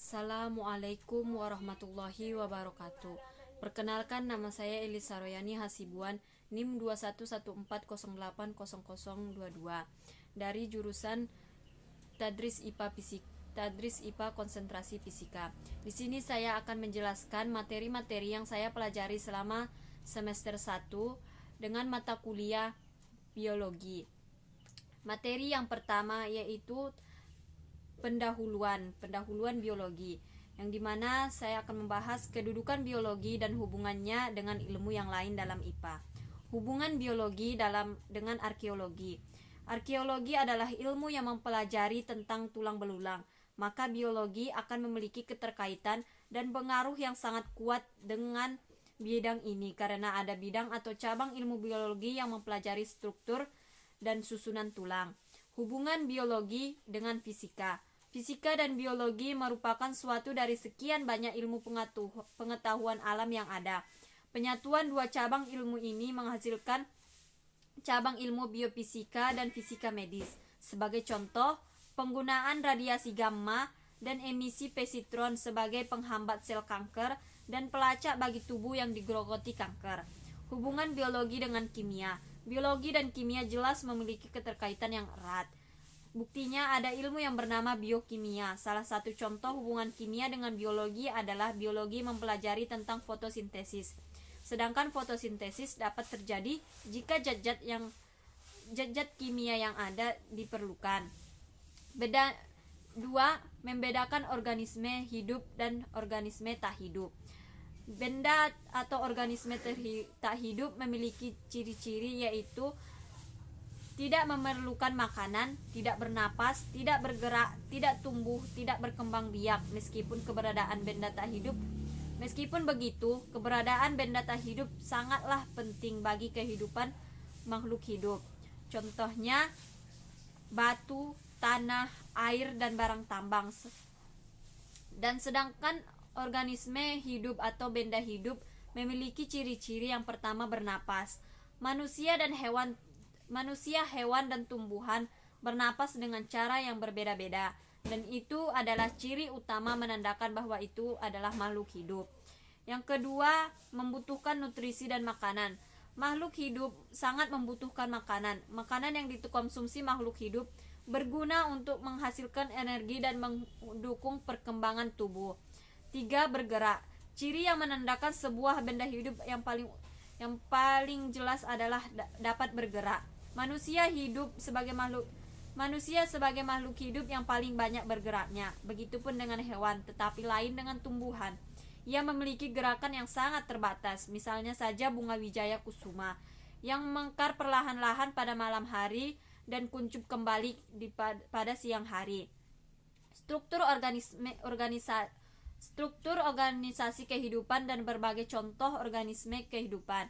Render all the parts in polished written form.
Assalamualaikum warahmatullahi wabarakatuh. Perkenalkan, nama saya Elisa Royani Hasibuan, NIM 2114080022 dari jurusan Tadris IPA Konsentrasi Fisika. Di sini saya akan menjelaskan materi-materi yang saya pelajari selama semester 1 dengan mata kuliah biologi. Materi yang pertama yaitu pendahuluan biologi, yang dimana saya akan membahas kedudukan biologi dan hubungannya dengan ilmu yang lain dalam IPA. Hubungan biologi dengan arkeologi. Arkeologi adalah ilmu yang mempelajari tentang tulang belulang, maka biologi akan memiliki keterkaitan dan pengaruh yang sangat kuat dengan bidang ini karena ada bidang atau cabang ilmu biologi yang mempelajari struktur dan susunan tulang. Hubungan biologi dengan fisika. Fisika dan biologi merupakan suatu dari sekian banyak ilmu pengetahuan alam yang ada. Penyatuan dua cabang ilmu ini menghasilkan cabang ilmu biofisika dan fisika medis. Sebagai contoh, penggunaan radiasi gamma dan emisi positron sebagai penghambat sel kanker dan pelacak bagi tubuh yang digerogoti kanker. Hubungan biologi dengan kimia. Biologi dan kimia jelas memiliki keterkaitan yang erat. Buktinya ada ilmu yang bernama biokimia. Salah satu contoh hubungan kimia dengan biologi adalah biologi mempelajari tentang fotosintesis. Sedangkan fotosintesis dapat terjadi jika zat-zat kimia yang ada diperlukan. Membedakan organisme hidup dan organisme tak hidup. Benda atau organisme tak hidup memiliki ciri-ciri yaitu tidak memerlukan makanan, tidak bernapas, tidak bergerak, tidak tumbuh, tidak berkembang biak. Meskipun begitu, keberadaan benda tak hidup sangatlah penting bagi kehidupan makhluk hidup. Contohnya batu, tanah, air, dan barang tambang. Dan sedangkan organisme hidup atau benda hidup memiliki ciri-ciri yang pertama bernapas. Manusia, hewan, dan tumbuhan bernapas dengan cara yang berbeda-beda, dan itu adalah ciri utama menandakan bahwa itu adalah makhluk hidup. Yang kedua, membutuhkan nutrisi dan makanan. Makhluk hidup sangat membutuhkan makanan. Makanan yang dikonsumsi makhluk hidup berguna untuk menghasilkan energi dan mendukung perkembangan tubuh. 3. Bergerak. Ciri yang menandakan sebuah benda hidup yang paling jelas adalah dapat bergerak. Manusia sebagai makhluk hidup yang paling banyak bergeraknya. Begitupun dengan hewan, tetapi lain dengan tumbuhan. Ia memiliki gerakan yang sangat terbatas. Misalnya saja bunga wijaya kusuma yang mekar perlahan-lahan pada malam hari dan kuncup kembali pada siang hari. Struktur organisasi kehidupan dan berbagai contoh organisme kehidupan.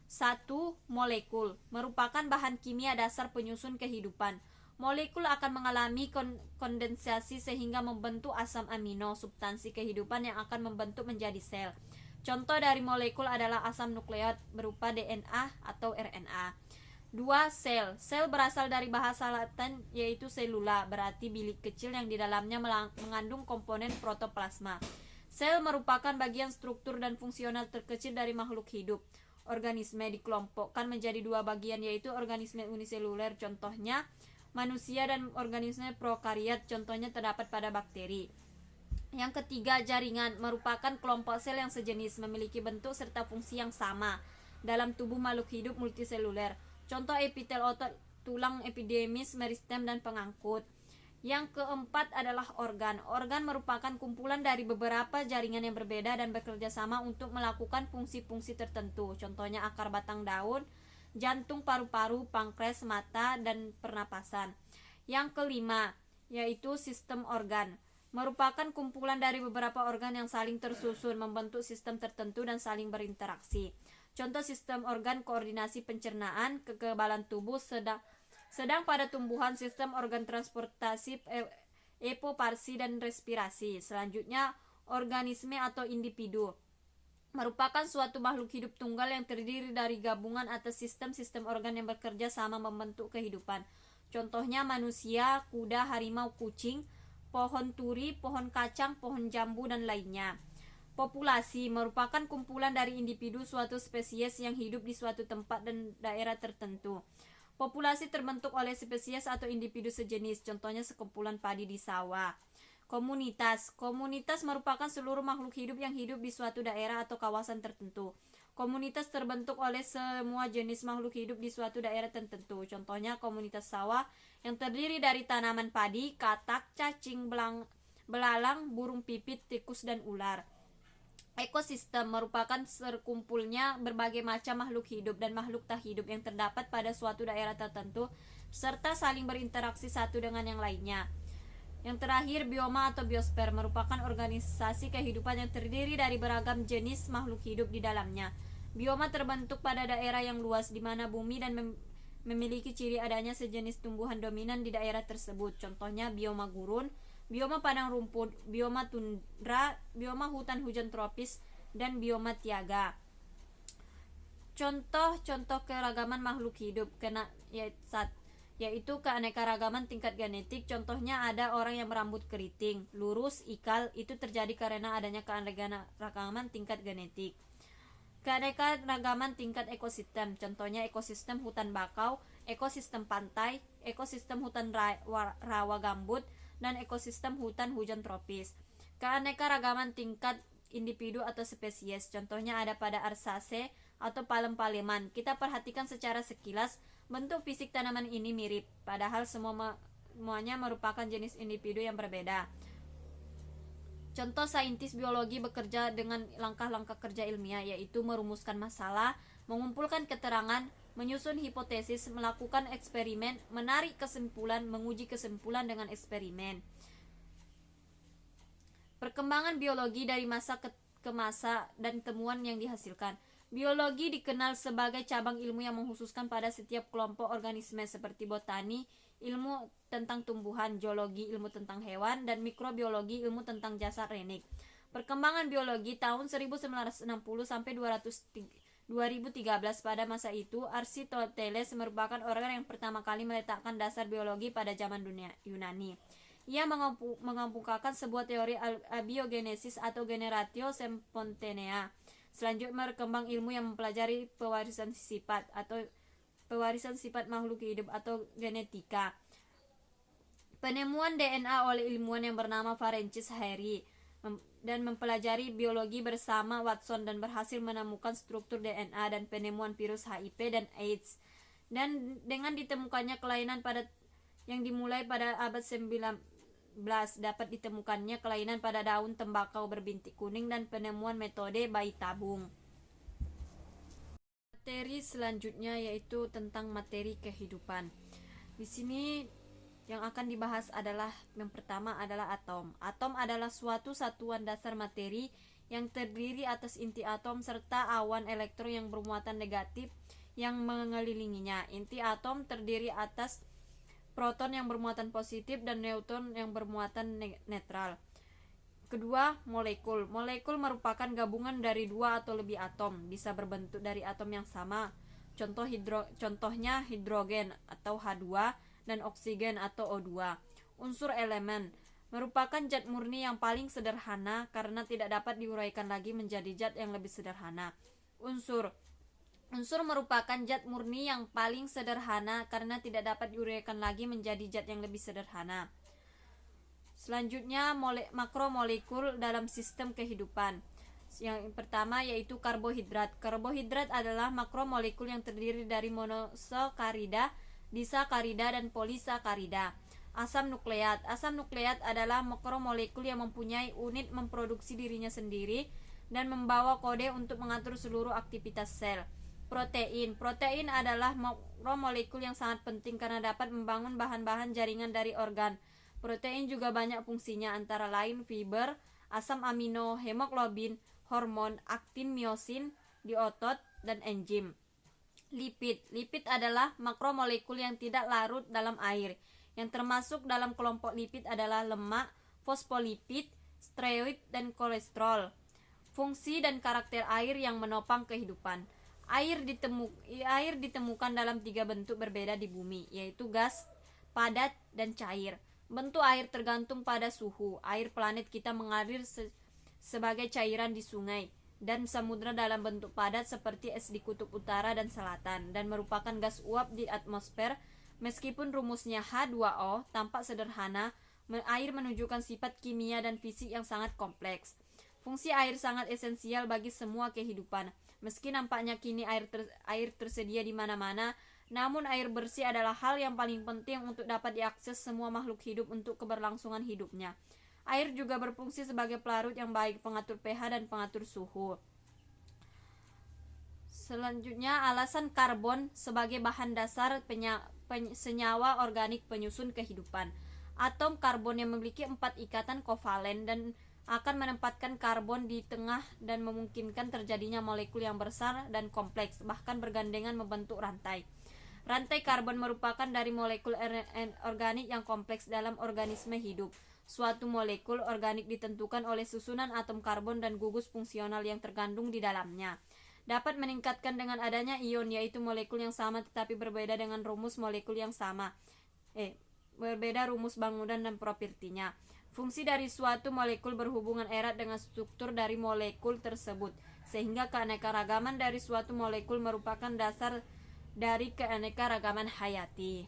1. Molekul merupakan bahan kimia dasar penyusun kehidupan. Molekul akan mengalami kondensasi sehingga membentuk asam amino, substansi kehidupan yang akan membentuk menjadi sel. Contoh dari molekul adalah asam nukleot berupa DNA atau RNA. 2. Sel. Sel berasal dari bahasa Latin yaitu cellula, berarti bilik kecil yang di dalamnya mengandung komponen protoplasma. Sel merupakan bagian struktur dan fungsional terkecil dari makhluk hidup. Organisme dikelompokkan menjadi dua bagian yaitu organisme uniseluler, contohnya manusia, dan organisme prokariot, contohnya terdapat pada bakteri. Yang ketiga, jaringan merupakan kelompok sel yang sejenis, memiliki bentuk serta fungsi yang sama dalam tubuh makhluk hidup multiseluler. Contoh epitel otot, tulang, epidermis, meristem, dan pengangkut. Yang keempat adalah organ. Organ merupakan kumpulan dari beberapa jaringan yang berbeda dan bekerja sama untuk melakukan fungsi-fungsi tertentu. Contohnya akar batang daun, jantung, paru-paru, pankreas, mata, dan pernapasan. Yang kelima yaitu sistem organ. Merupakan kumpulan dari beberapa organ yang saling tersusun, membentuk sistem tertentu dan saling berinteraksi. Contoh sistem organ koordinasi pencernaan, kekebalan tubuh, sedang pada tumbuhan sistem organ transportasi, epoparsi, dan respirasi. Selanjutnya, organisme atau individu merupakan suatu makhluk hidup tunggal yang terdiri dari gabungan atas sistem-sistem organ yang bekerja sama membentuk kehidupan. Contohnya manusia, kuda, harimau, kucing. pohon turi, pohon kacang, pohon jambu, dan lainnya. Populasi merupakan kumpulan dari individu suatu spesies yang hidup di suatu tempat dan daerah tertentu. Populasi terbentuk oleh spesies atau individu sejenis, contohnya sekumpulan padi di sawah. Komunitas. Komunitas merupakan seluruh makhluk hidup yang hidup di suatu daerah atau kawasan tertentu. Komunitas terbentuk oleh semua jenis makhluk hidup di suatu daerah tertentu. Contohnya komunitas sawah yang terdiri dari tanaman padi, katak, cacing, belalang, burung pipit, tikus, dan ular. Ekosistem merupakan terkumpulnya berbagai macam makhluk hidup dan makhluk tak hidup yang terdapat pada suatu daerah tertentu serta saling berinteraksi satu dengan yang lainnya. Yang terakhir, bioma atau biosfer merupakan organisasi kehidupan yang terdiri dari beragam jenis makhluk hidup di dalamnya. Bioma terbentuk pada daerah yang luas di mana bumi dan memiliki ciri adanya sejenis tumbuhan dominan di daerah tersebut. Contohnya bioma gurun, bioma padang rumput, bioma tundra, bioma hutan hujan tropis, dan bioma taiga. Contoh-contoh keragaman makhluk hidup yaitu keanekaragaman tingkat genetik. Contohnya ada orang yang berambut keriting, lurus, ikal. Itu terjadi karena adanya keanekaragaman tingkat genetik. Keanekaragaman tingkat ekosistem, contohnya ekosistem hutan bakau, ekosistem pantai, ekosistem hutan rawa gambut, dan ekosistem hutan hujan tropis. Keanekaragaman tingkat individu atau spesies, contohnya ada pada Arsace atau palem-paleman. Kita perhatikan secara sekilas, bentuk fisik tanaman ini mirip, padahal semuanya merupakan jenis individu yang berbeda. Contoh saintis biologi bekerja dengan langkah-langkah kerja ilmiah, yaitu merumuskan masalah, mengumpulkan keterangan, menyusun hipotesis, melakukan eksperimen, menarik kesimpulan, menguji kesimpulan dengan eksperimen. Perkembangan biologi dari masa ke masa dan temuan yang dihasilkan. Biologi dikenal sebagai cabang ilmu yang mengkhususkan pada setiap kelompok organisme seperti botani, ilmu tentang tumbuhan, zoologi, ilmu tentang hewan, dan mikrobiologi, ilmu tentang jasad renik. Perkembangan biologi tahun 1960 sampai 2013. Pada masa itu, Aristoteles merupakan orang yang pertama kali meletakkan dasar biologi pada zaman dunia Yunani. Ia mengemukakan sebuah teori abiogenesis atau generatio spontanea. Selanjutnya berkembang ilmu yang mempelajari pewarisan sifat makhluk hidup atau genetika. Penemuan DNA oleh ilmuwan yang bernama Francis Harry dan mempelajari biologi bersama Watson dan berhasil menemukan struktur DNA dan penemuan virus HIV dan AIDS. Dan dengan ditemukannya kelainan yang dimulai pada abad 19 dapat ditemukannya kelainan pada daun tembakau berbintik kuning dan penemuan metode bayi tabung. Materi selanjutnya yaitu tentang materi kehidupan. Di sini yang akan dibahas adalah yang pertama adalah atom. Atom adalah suatu satuan dasar materi yang terdiri atas inti atom serta awan elektron yang bermuatan negatif yang mengelilinginya. Inti atom terdiri atas proton yang bermuatan positif dan neutron yang bermuatan netral. Kedua, molekul. Molekul merupakan gabungan dari dua atau lebih atom, bisa berbentuk dari atom yang sama. Contohnya hidrogen atau H2 dan oksigen atau O2. Unsur elemen merupakan zat murni yang paling sederhana karena tidak dapat diuraikan lagi menjadi zat yang lebih sederhana. Unsur merupakan zat murni yang paling sederhana karena tidak dapat diuraikan lagi menjadi zat yang lebih sederhana. Selanjutnya, makromolekul dalam sistem kehidupan. Yang pertama yaitu karbohidrat. Karbohidrat adalah makromolekul yang terdiri dari monosakarida, disakarida, dan polisakarida. Asam nukleat. Asam nukleat adalah makromolekul yang mempunyai unit memproduksi dirinya sendiri dan membawa kode untuk mengatur seluruh aktivitas sel. Protein. Protein adalah makromolekul yang sangat penting karena dapat membangun bahan-bahan jaringan dari organ. Protein juga banyak fungsinya, antara lain fiber, asam amino, hemoglobin, hormon, aktin, miosin di otot, dan enzim. Lipid. Lipid adalah makromolekul yang tidak larut dalam air. Yang termasuk dalam kelompok lipid adalah lemak, fosfolipid, steroid, dan kolesterol. Fungsi dan karakter air yang menopang kehidupan. Air ditemukan dalam 3 bentuk berbeda di bumi, yaitu gas, padat, dan cair. Bentuk air tergantung pada suhu. Air planet kita mengalir sebagai cairan di sungai dan samudra dalam bentuk padat seperti es di kutub utara dan selatan, dan merupakan gas uap di atmosfer. Meskipun rumusnya H2O tampak sederhana, air menunjukkan sifat kimia dan fisik yang sangat kompleks. Fungsi air sangat esensial bagi semua kehidupan. Meski nampaknya kini air tersedia di mana-mana, namun air bersih adalah hal yang paling penting untuk dapat diakses semua makhluk hidup untuk keberlangsungan hidupnya. Air juga berfungsi sebagai pelarut yang baik, pengatur pH dan pengatur suhu. Selanjutnya, alasan karbon sebagai bahan dasar senyawa organik penyusun kehidupan. Atom karbon yang memiliki 4 ikatan kovalen dan akan menempatkan karbon di tengah dan memungkinkan terjadinya molekul yang besar dan kompleks, bahkan bergandengan membentuk rantai. Rantai karbon merupakan dari molekul organik yang kompleks dalam organisme hidup. Suatu molekul organik ditentukan oleh susunan atom karbon dan gugus fungsional yang terkandung di dalamnya. Dapat meningkatkan dengan adanya ion, yaitu molekul yang sama tetapi berbeda dengan rumus molekul yang sama. Berbeda rumus bangunan dan propertinya. Fungsi dari suatu molekul berhubungan erat dengan struktur dari molekul tersebut, sehingga keanekaragaman dari suatu molekul merupakan dasar dari keanekaragaman hayati.